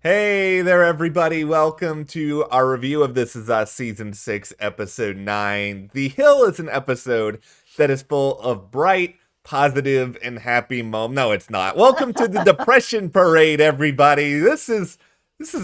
Hey there, everybody. Welcome to our review of This Is Us Season 6, Episode 9. The Hill is an episode that is full of bright, positive, and happy moments. No, it's not. Welcome to the Depression Parade, everybody. This is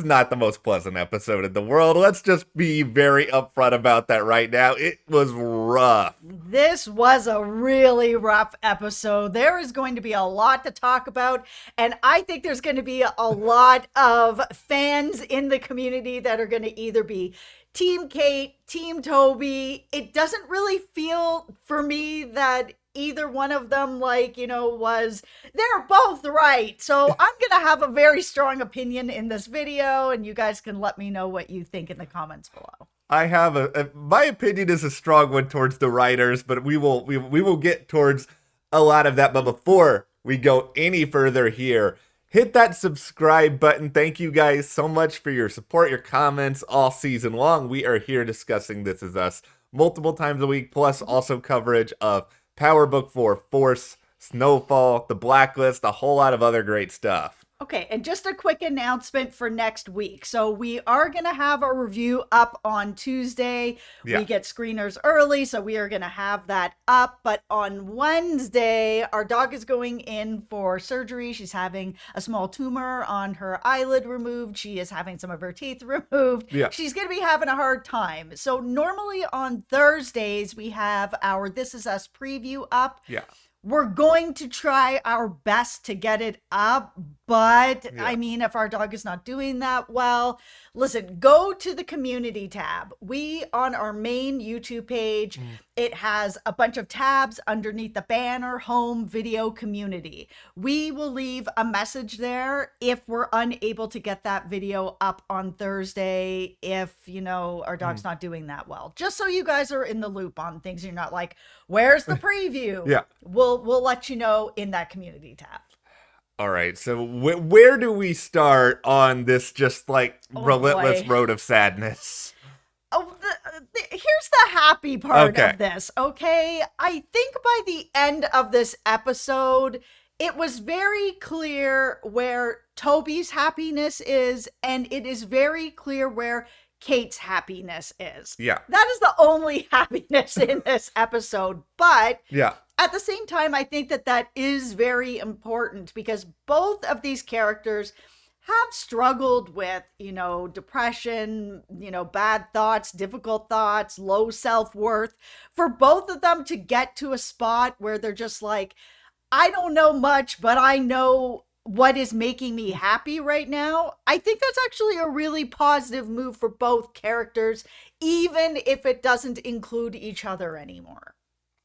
not the most pleasant episode in the world. Let's just be very upfront about that right now. It was rough. This was a really rough episode. There is going to be a lot to talk about, and I think there's going to be a lot of fans in the community that are going to either be Team Kate, Team Toby. It doesn't really feel for me that either one of them, they're both right. So I'm going to have a very strong opinion in this video, and you guys can let me know what you think in the comments below. I have my opinion is a strong one towards the writers, but we will get towards a lot of that. But before we go any further here, hit that subscribe button. Thank you guys so much for your support, your comments all season long. We are here discussing This Is Us multiple times a week, plus also coverage of Power Book 4, Force, Snowfall, The Blacklist, a whole lot of other great stuff. Okay, and just a quick announcement for next week. So we are going to have a review up on Tuesday. Yeah. We get screeners early, so we are going to have that up. But on Wednesday, our dog is going in for surgery. She's having a small tumor on her eyelid removed. She is having some of her teeth removed. Yeah. She's going to be having a hard time. So normally on Thursdays, we have our This Is Us preview up. Yeah. We're going to try our best to get it up, but Yeah. I mean, if our dog is not doing that well, listen, go to the community tab. We, on our main YouTube page, it has a bunch of tabs underneath the banner, home, video, community. We will leave a message there if we're unable to get that video up on Thursday, if, our dog's not doing that well. Just so you guys are in the loop on things. You're not like, where's the preview? Yeah. We'll let you know in that community tab. All right, so where do we start on this just relentless boy. road of sadness? Oh, here's the happy part Okay. of this, okay? I think by the end of this episode, it was very clear where Toby's happiness is, and it is very clear where Kate's happiness is. Yeah. That is the only happiness in this episode, but Yeah. at the same time, I think that is very important because both of these characters have struggled with, depression, bad thoughts, difficult thoughts, low self-worth. For both of them to get to a spot where they're just like, I don't know much, but I know what is making me happy right now. I think that's actually a really positive move for both characters, even if it doesn't include each other anymore.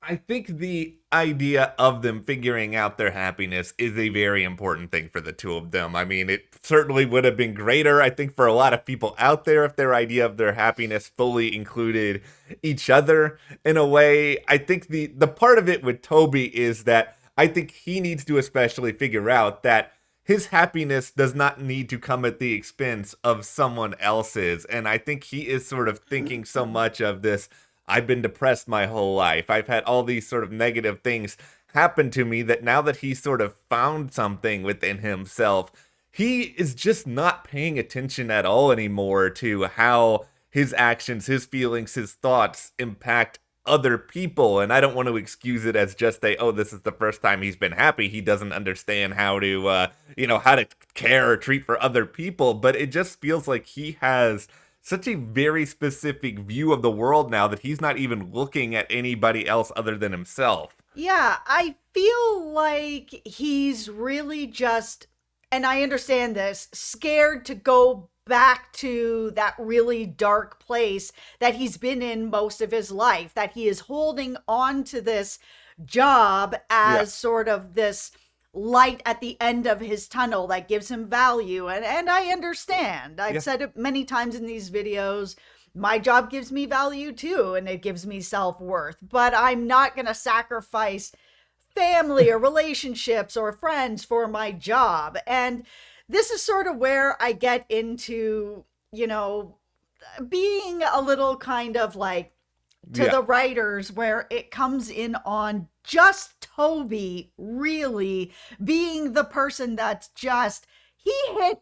I think the idea of them figuring out their happiness is a very important thing for the two of them. I mean, it certainly would have been greater, I think, for a lot of people out there if their idea of their happiness fully included each other in a way. I think the part of it with Toby is that I think he needs to especially figure out that his happiness does not need to come at the expense of someone else's. And I think he is sort of thinking so much of this, I've been depressed my whole life. I've had all these sort of negative things happen to me that now that he's sort of found something within himself, he is just not paying attention at all anymore to how his actions, his feelings, his thoughts impact other people. And I don't want to excuse it as just this is the first time he's been happy. He doesn't understand how to, how to care or treat for other people. But it just feels like he has such a very specific view of the world now that he's not even looking at anybody else other than himself. Yeah, I feel like he's really just, and I understand this, scared to go back to that really dark place that he's been in most of his life, that he is holding on to this job as sort of this light at the end of his tunnel that gives him value. And I understand. I've said it many times in these videos. My job gives me value too, and it gives me self-worth, but I'm not going to sacrifice family or relationships or friends for my job. And this is sort of where I get into, being a little kind of like to the writers, where it comes in on just Toby really being the person that's just, he hit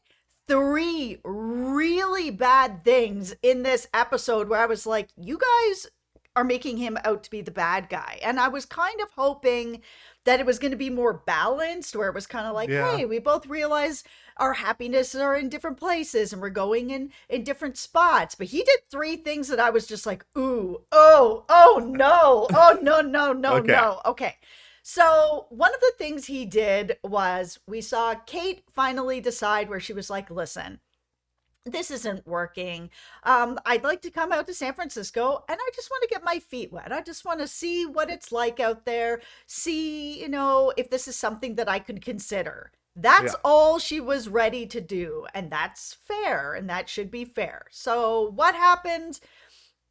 three really bad things in this episode where I was like, you guys are making him out to be the bad guy. And I was kind of hoping that it was going to be more balanced, where it was kind of like, Yeah. hey, we both realize our happiness are in different places and we're going in different spots. But he did three things that I was just like, ooh, oh no, oh no, no, no, Okay. no. Okay. So one of the things he did was we saw Kate finally decide where she was like, listen, this isn't working. I'd like to come out to San Francisco and I just want to get my feet wet. I just want to see what it's like out there, see, if this is something that I could consider. That's Yeah. all she was ready to do. And that's fair. And that should be fair. So what happened?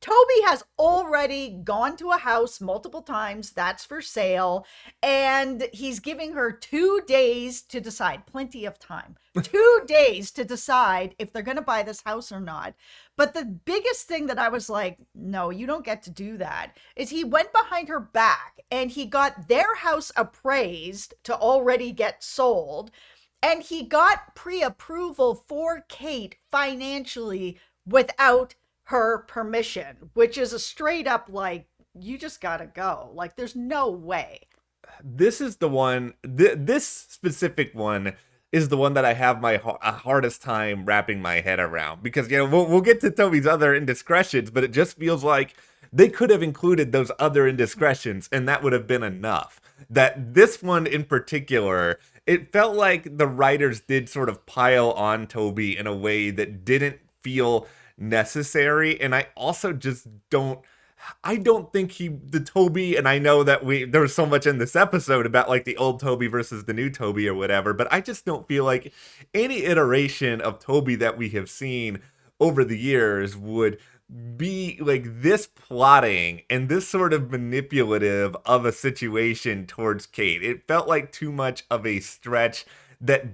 Toby has already gone to a house multiple times that's for sale, and he's giving her 2 days to decide. Plenty of time. 2 days to decide if they're going to buy this house or not. But the biggest thing that I was like, no, you don't get to do that, is he went behind her back and he got their house appraised to already get sold. And he got pre-approval for Kate financially without her permission, which is a straight up like, you just gotta go. Like, there's no way. This is the one, this specific one is the one that I have my hardest time wrapping my head around, because we'll get to Toby's other indiscretions, but it just feels like they could have included those other indiscretions and that would have been enough. That this one in particular, it felt like the writers did sort of pile on Toby in a way that didn't feel necessary. And I also just I don't think the Toby, and I know that there was so much in this episode about like the old Toby versus the new Toby or whatever, but I just don't feel like any iteration of Toby that we have seen over the years would be like this plotting and this sort of manipulative of a situation towards Kate. It felt like too much of a stretch that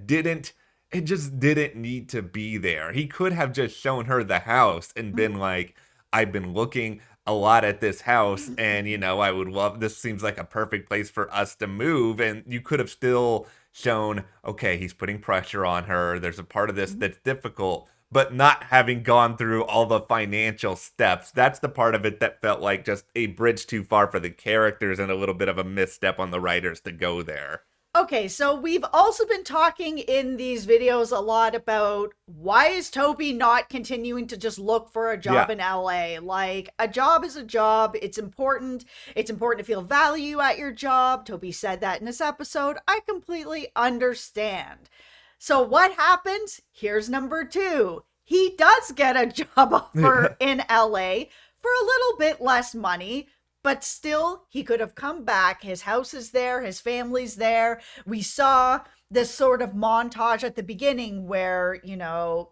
it just didn't need to be there. He could have just shown her the house and been like, I've been looking a lot at this house and, I would love, this seems like a perfect place for us to move. And you could have still shown, okay, he's putting pressure on her. There's a part of this that's difficult, but not having gone through all the financial steps. That's the part of it that felt like just a bridge too far for the characters and a little bit of a misstep on the writers to go there. Okay, so we've also been talking in these videos a lot about why is Toby not continuing to just look for a job in LA? Like, a job is a job. It's important. It's important to feel value at your job. Toby said that in this episode. I completely understand. So what happens? Here's number 2. He does get a job offer in LA for a little bit less money. But still, he could have come back. His house is there. His family's there. We saw this sort of montage at the beginning where,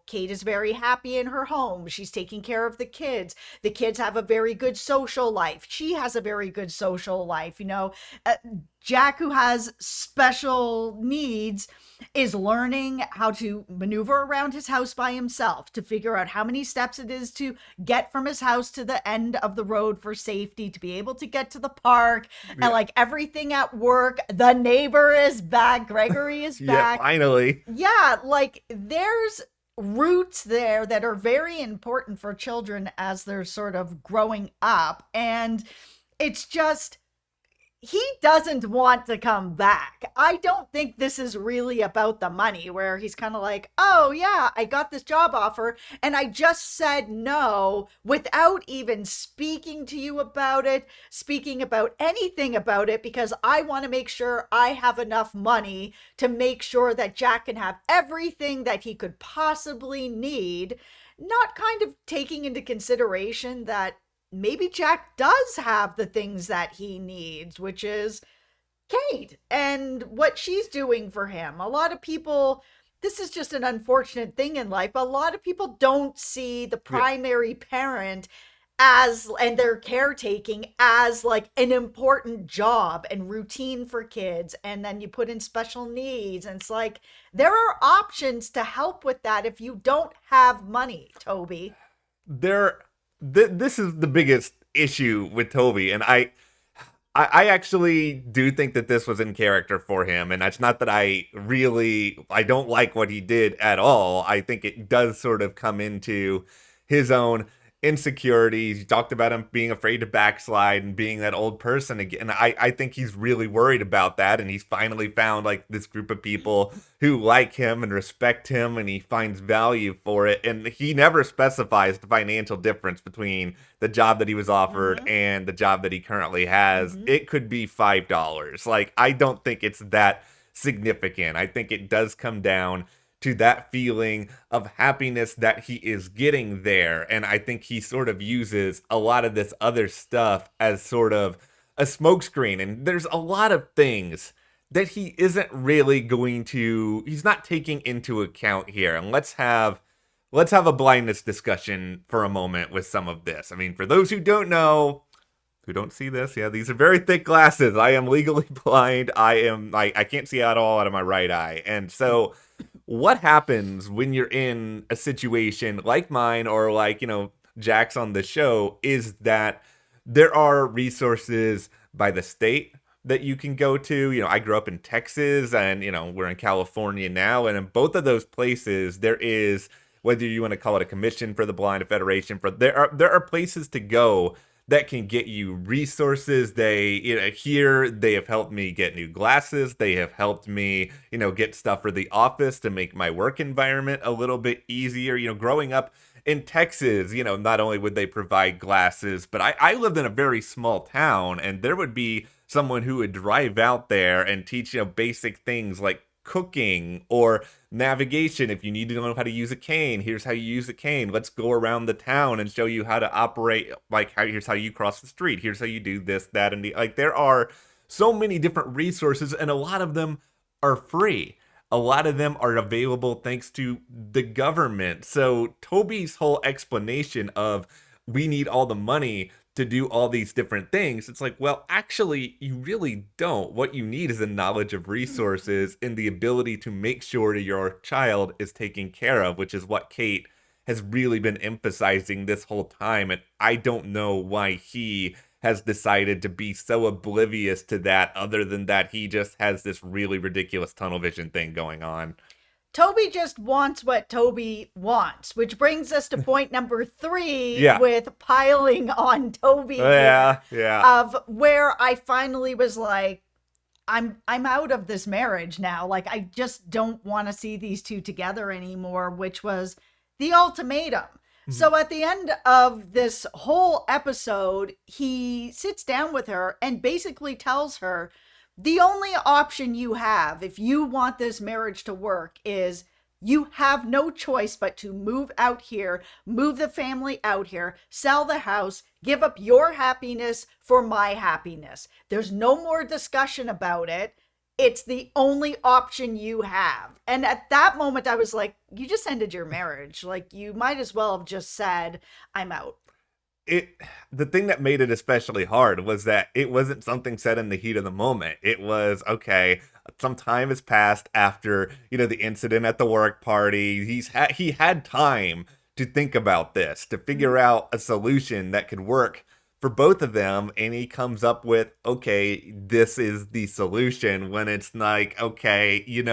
Kate is very happy in her home. She's taking care of the kids. The kids have a very good social life. She has a very good social life. Jack, who has special needs, is learning how to maneuver around his house by himself to figure out how many steps it is to get from his house to the end of the road for safety, to be able to get to the park, and like everything at work. The neighbor is back. Gregory is back. Yeah, finally. Yeah, like there's roots there that are very important for children as they're sort of growing up. And it's just, he doesn't want to come back. I don't think this is really about the money, where he's kind of like, oh yeah, I got this job offer and I just said no without even speaking to you about it, speaking about anything about it, because I want to make sure I have enough money to make sure that Jack can have everything that he could possibly need, not kind of taking into consideration that maybe Jack does have the things that he needs, which is Kate and what she's doing for him. A lot of people, this is just an unfortunate thing in life. A lot of people don't see the primary parent and their caretaking as like an important job and routine for kids. And then you put in special needs. And it's like, there are options to help with that if you don't have money, Toby. This is the biggest issue with Toby, and I actually do think that this was in character for him, and it's not that I don't like what he did at all. I think it does sort of come into his own insecurities. You talked about him being afraid to backslide and being that old person again. I think he's really worried about that, and he's finally found like this group of people who like him and respect him, and he finds value for it. And he never specifies the financial difference between the job that he was offered and the job that he currently has. It could be $5. Like, I don't think it's that significant. I think it does come down to that feeling of happiness that he is getting there. And I think he sort of uses a lot of this other stuff as sort of a smokescreen. And there's a lot of things that he isn't really he's not taking into account here. And let's have a blindness discussion for a moment with some of this. I mean, for those who don't know, who don't see this, yeah, these are very thick glasses. I am legally blind. I can't see at all out of my right eye. And so what happens when you're in a situation like mine or like, Jack's on the show is that there are resources by the state that you can go to. I grew up in Texas and, we're in California now. And in both of those places, there is, whether you want to call it a commission for the blind, a federation there are places to go that can get you resources. Here they have helped me get new glasses. They have helped me, get stuff for the office to make my work environment a little bit easier. Growing up in Texas, not only would they provide glasses, but I lived in a very small town, and there would be someone who would drive out there and teach, basic things like cooking or navigation. If you need to know how to use a cane, here's how you use a cane. Let's go around the town and show you how to operate. Here's how you cross the street. Here's how you do this, that, and there are so many different resources, and a lot of them are free. A lot of them are available thanks to the government. So Toby's whole explanation of we need all the money to do all these different things, it's like, well, actually, you really don't. What you need is a knowledge of resources and the ability to make sure that your child is taken care of, which is what Kate has really been emphasizing this whole time. And I don't know why he has decided to be so oblivious to that, other than that he just has this really ridiculous tunnel vision thing going on. Toby just wants what Toby wants, which brings us to point number 3 with piling on Toby. Yeah. Of where I finally was like, I'm out of this marriage now. Like, I just don't want to see these two together anymore, which was the ultimatum. Mm-hmm. So at the end of this whole episode, he sits down with her and basically tells her, the only option you have if you want this marriage to work is you have no choice but to move out here, move the family out here, sell the house, give up your happiness for my happiness. There's no more discussion about it. It's the only option you have. And at that moment, I was like, you just ended your marriage. Like, you might as well have just said, I'm out. The thing that made it especially hard was that it wasn't something said in the heat of the moment. It was, okay, some time has passed after, the incident at the work party. He had time to think about this, to figure out a solution that could work for both of them, and he comes up with, okay, this is the solution, when it's like, okay, you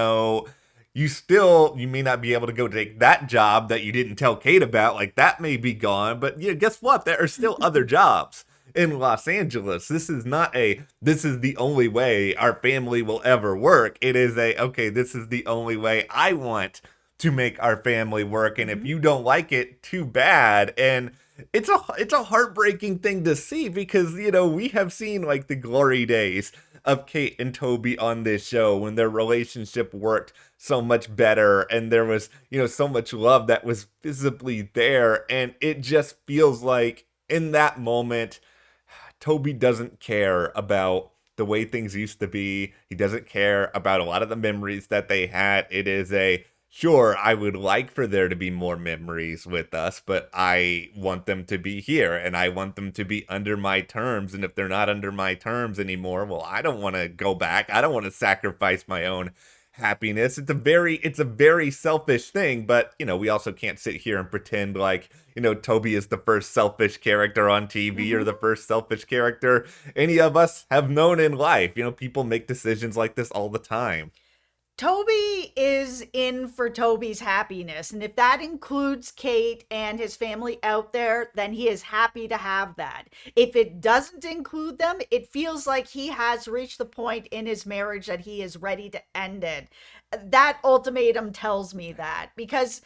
may not be able to go take that job that you didn't tell Kate about, like that may be gone, but guess what? There are still other jobs in Los Angeles. This is the only way our family will ever work. It is okay, this is the only way I want to make our family work, and if you don't like it, too bad. And it's a heartbreaking thing to see, because, we have seen like the glory days of Kate and Toby on this show when their relationship worked so much better and there was, so much love that was visibly there. And it just feels like in that moment, Toby doesn't care about the way things used to be. He doesn't care about a lot of the memories that they had. It is sure, I would like for there to be more memories with us, but I want them to be here and I want them to be under my terms. And if they're not under my terms anymore, well, I don't want to go back. I don't want to sacrifice my own happiness. It's a very selfish thing, but we also can't sit here and pretend like, Toby is the first selfish character on TV or Mhm. the first selfish character any of us have known in life. People make decisions like this all the time. Toby is in for Toby's happiness. And if that includes Kate and his family out there, then he is happy to have that. If it doesn't include them, it feels like he has reached the point in his marriage that he is ready to end it. That ultimatum tells me that because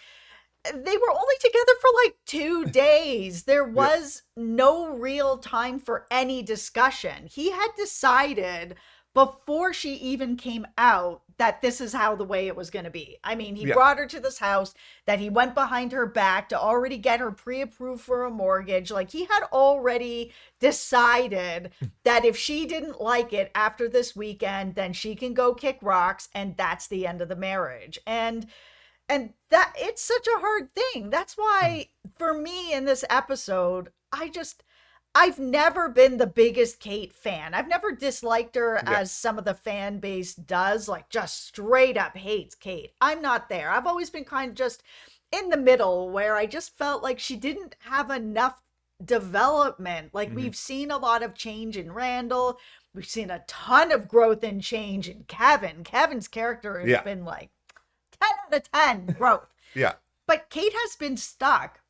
they were only together for like 2 days. There Yeah. was no real time for any discussion. He had decided before she even came out that this is how the way it was going to be. I mean, he Yeah. brought her to this house, that he went behind her back to already get her pre-approved for a mortgage. Like he had already decided that if she didn't like it after this weekend, then she can go kick rocks and that's the end of the marriage. And that it's such a hard thing. That's why for me in this episode, I've never been the biggest Kate fan. I've never disliked her Yeah. as some of the fan base does, like just straight up hates Kate. I'm not there. I've always been kind of just in the middle where I just felt like she didn't have enough development. Like Mhm. we've seen a lot of change in Randall. We've seen a ton of growth and change in Kevin. Kevin's character has Yeah. been like 10 out of 10 growth. Yeah. But Kate has been stuck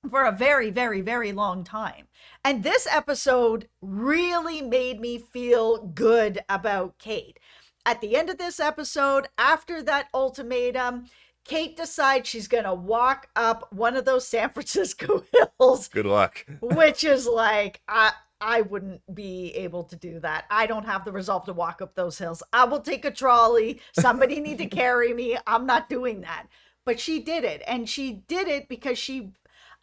for a very, very, very long time. And this episode really made me feel good about Kate. At the end of this episode, after that ultimatum, Kate decides she's going to walk up one of those San Francisco hills, Good luck. which is like, I wouldn't be able to do that. I don't have the resolve to walk up those hills. I will take a trolley. Somebody need to carry me. I'm not doing that. But she did it. And she did it because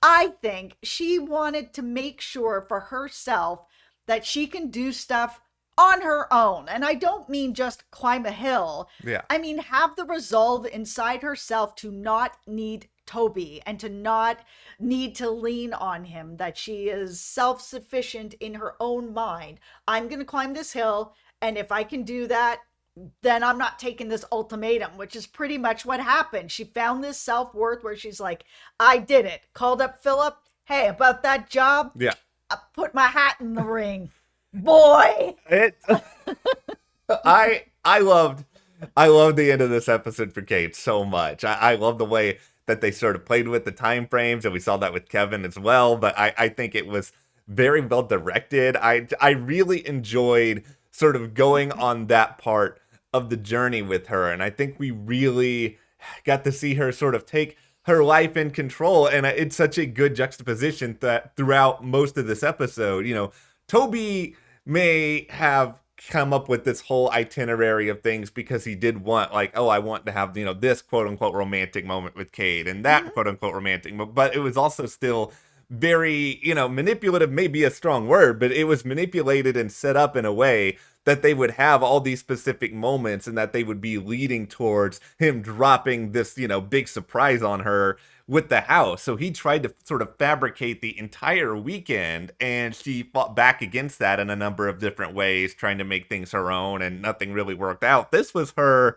I think she wanted to make sure for herself that she can do stuff on her own. And I don't mean just climb a hill. Yeah. I mean, have the resolve inside herself to not need Toby and to not need to lean on him, that she is self-sufficient in her own mind. I'm going to climb this hill, and if I can do that, then I'm not taking this ultimatum, which is pretty much what happened. She found this self-worth where she's like, I did it. Called up Philip. Hey, about that job, Yeah. I put my hat in the ring. Boy. It I loved the end of this episode for Kate so much. I love the way that they sort of played with the time frames, and we saw that with Kevin as well. But I think it was very well directed. I really enjoyed sort of going on that part of the journey with her, and I think we really got to see her sort of take her life in control. And it's such a good juxtaposition that throughout most of this episode, Toby may have come up with this whole itinerary of things because he did want, like, oh, I want to have, this quote unquote romantic moment with Kate and that quote unquote romantic moment. But it was also still very, manipulative, may be a strong word, but it was manipulated and set up in a way that they would have all these specific moments and that they would be leading towards him dropping this, big surprise on her with the house. So he tried to sort of fabricate the entire weekend, and she fought back against that in a number of different ways, trying to make things her own, and nothing really worked out. This was her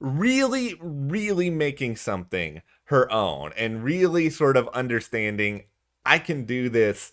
really, really making something her own and really sort of understanding, I can do this.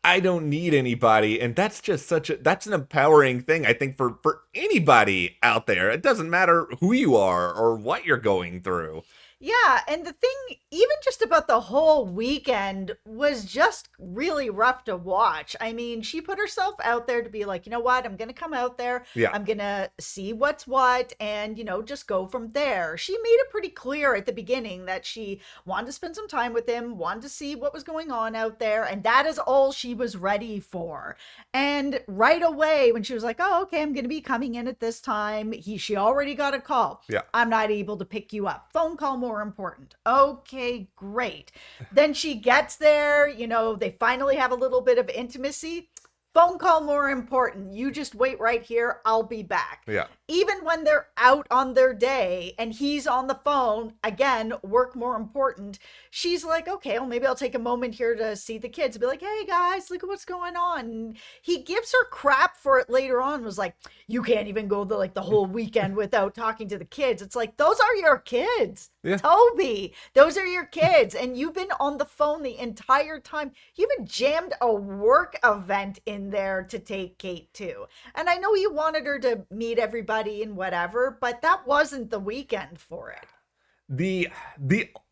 I don't need anybody. And that's just that's an empowering thing, I think, for anybody out there. It doesn't matter who you are or what you're going through. Yeah, and the thing, even just about the whole weekend, was just really rough to watch. I mean, she put herself out there to be like, you know what, I'm going to come out there, Yeah. I'm going to see what's what, and, just go from there. She made it pretty clear at the beginning that she wanted to spend some time with him, wanted to see what was going on out there, and that is all she was ready for. And right away, when she was like, oh, okay, I'm going to be coming in at this time, she already got a call. Yeah. I'm not able to pick you up. Phone call more important. Okay, great. Then she gets there, they finally have a little bit of intimacy. Phone call more important. You just wait right here. I'll be back. Yeah. even when they're out on their day and he's on the phone, again, work more important, she's like, okay, well, maybe I'll take a moment here to see the kids and be like, hey guys, look at what's going on. And he gives her crap for it later on, was like, you can't even go the whole weekend without talking to the kids. It's like, those are your kids. Yeah. Toby, those are your kids. And you've been on the phone the entire time. You even jammed a work event in there to take Kate to. And I know you wanted her to meet everybody and whatever, but that wasn't the weekend for it. The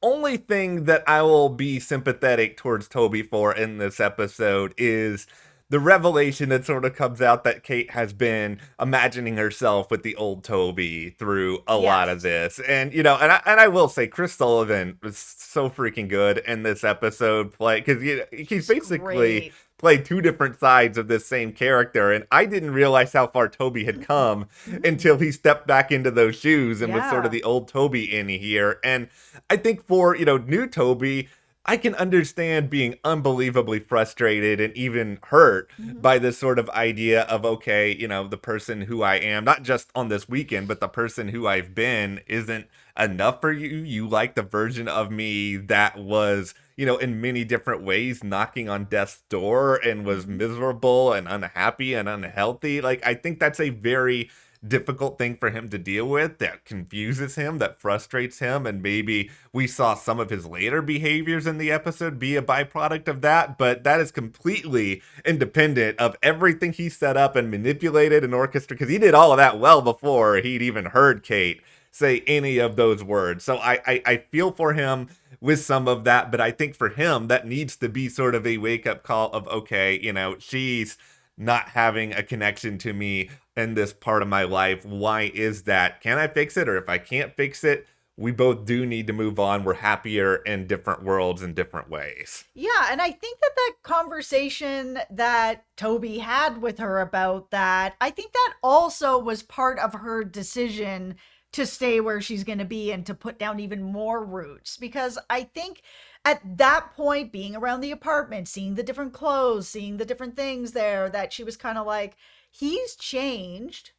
only thing that I will be sympathetic towards Toby for in this episode is the revelation that sort of comes out that Kate has been imagining herself with the old Toby through a lot of this. And, you know, and I will say Chris Sullivan was so freaking good in this episode, because he's basically played two different sides of this same character. And I didn't realize how far Toby had come until he stepped back into those shoes and was sort of the old Toby in here. And I think for, new Toby, I can understand being unbelievably frustrated and even hurt by this sort of idea of, okay, the person who I am, not just on this weekend, but the person who I've been isn't enough for you. You like the version of me that was, in many different ways knocking on death's door and was miserable and unhappy and unhealthy. Like, I think that's a very difficult thing for him to deal with, that confuses him, that frustrates him, and maybe we saw some of his later behaviors in the episode be a byproduct of that, but that is completely independent of everything he set up and manipulated and orchestrated, because he did all of that well before he'd even heard Kate say any of those words. So I feel for him with some of that, but I think for him that needs to be sort of a wake-up call of, okay, she's not having a connection to me in this part of my life. Why is that? Can I fix it? Or if I can't fix it, we both do need to move on. We're happier in different worlds in different ways. Yeah, and I think that conversation that Toby had with her about that, I think that also was part of her decision to stay where she's going to be and to put down even more roots. Because I think at that point, being around the apartment, seeing the different clothes, seeing the different things there, that she was kind of like, he's changed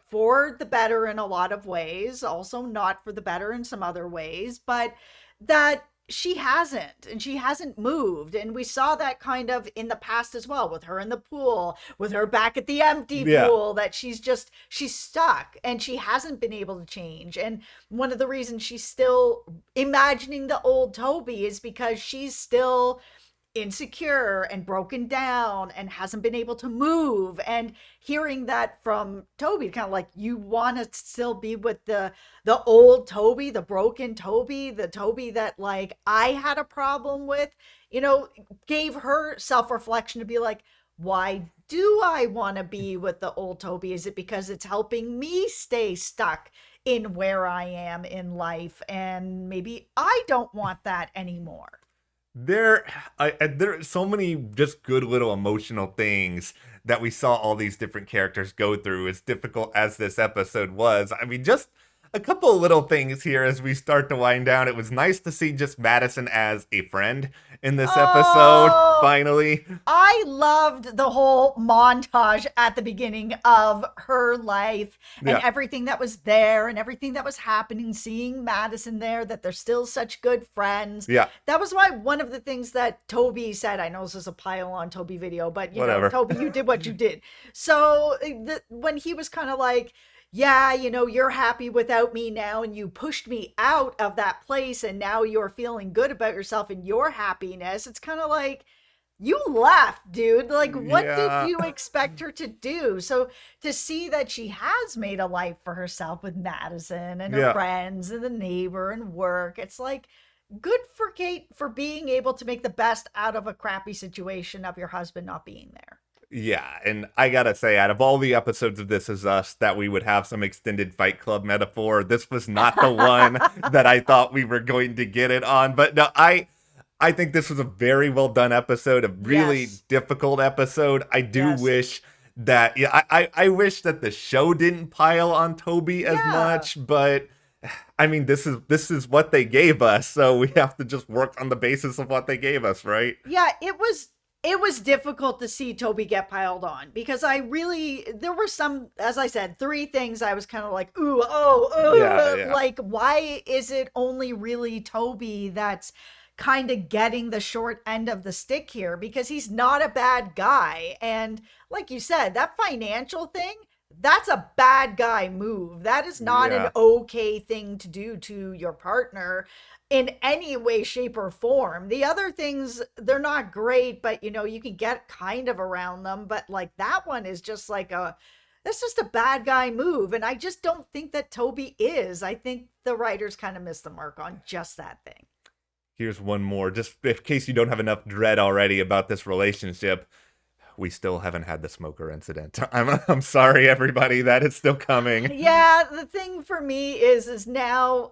for the better in a lot of ways, also not for the better in some other ways, but that she hasn't moved. And we saw that kind of in the past as well, with her in the pool, with her back at the empty pool, that she's stuck and she hasn't been able to change. And one of the reasons she's still imagining the old Toby is because she's still insecure and broken down and hasn't been able to move. And hearing that from Toby, kind of like, you want to still be with the old Toby, the broken Toby, the Toby that like I had a problem with, gave her self-reflection to be like, why do I want to be with the old Toby? Is it because it's helping me stay stuck in where I am in life? And maybe I don't want that anymore. There are so many just good little emotional things that we saw all these different characters go through, as difficult as this episode was. I mean, just a couple of little things here as we start to wind down. It was nice to see just Madison as a friend in this episode, finally. I loved the whole montage at the beginning of her life and everything that was there and everything that was happening, seeing Madison there, that they're still such good friends. Yeah. That was why one of the things that Toby said, I know this is a pile on Toby video, but whatever. Toby, you did what you did. So when he was kind of like, yeah, you're happy without me now, and you pushed me out of that place, and now you're feeling good about yourself and your happiness. It's kind of like, you left, dude. Like, what did you expect her to do? So to see that she has made a life for herself with Madison and her friends and the neighbor and work, it's like, good for Kate for being able to make the best out of a crappy situation of your husband not being there. Yeah, and I gotta say, out of all the episodes of This Is Us that we would have some extended Fight Club metaphor, this was not the one that I thought we were going to get it on. But no, I think this was a very well done episode, a really difficult episode. I do wish that, I wish that the show didn't pile on Toby as much, but I mean, this is what they gave us, so we have to just work on the basis of what they gave us, right? Yeah, it was it was difficult to see Toby get piled on because there were some, as I said, three things I was kind of like, ooh, Yeah. like, why is it only really Toby that's kind of getting the short end of the stick here? Because he's not a bad guy. And like you said, that financial thing, that's a bad guy move. That is not an Yeah. okay thing to do to your partner in any way, shape, or form. The other things, they're not great, but you can get kind of around them. But like that one is just like that's just a bad guy move. And I just don't think that Toby is. I think the writers kind of missed the mark on just that thing. Here's one more, just in case you don't have enough dread already about this relationship. We still haven't had the smoker incident. I'm sorry, everybody. That is still coming. Yeah, the thing for me is now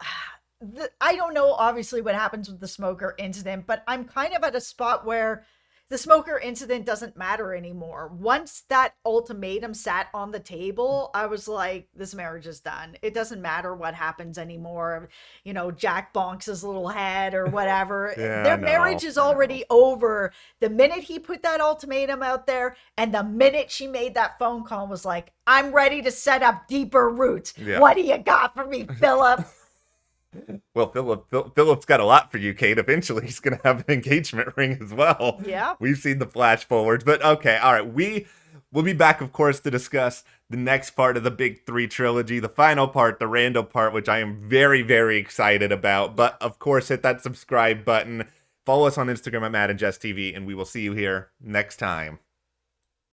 I don't know obviously what happens with the smoker incident, but I'm kind of at a spot where the smoker incident doesn't matter anymore. Once that ultimatum sat on the table, I was like, this marriage is done. It doesn't matter what happens anymore. Jack bonks his little head or whatever. Yeah, Their marriage is already over. The minute he put that ultimatum out there and the minute she made that phone call and was like, I'm ready to set up deeper roots. Yeah. What do you got for me, Philip? Well, Philip's got a lot for you, Kate. Eventually, he's going to have an engagement ring as well. Yeah. We've seen the flash forwards, but okay, all right. We'll be back, of course, to discuss the next part of the Big Three trilogy, the final part, the Randall part, which I am very, very excited about. But, of course, hit that subscribe button. Follow us on Instagram at Matt and Jess TV, and we will see you here next time.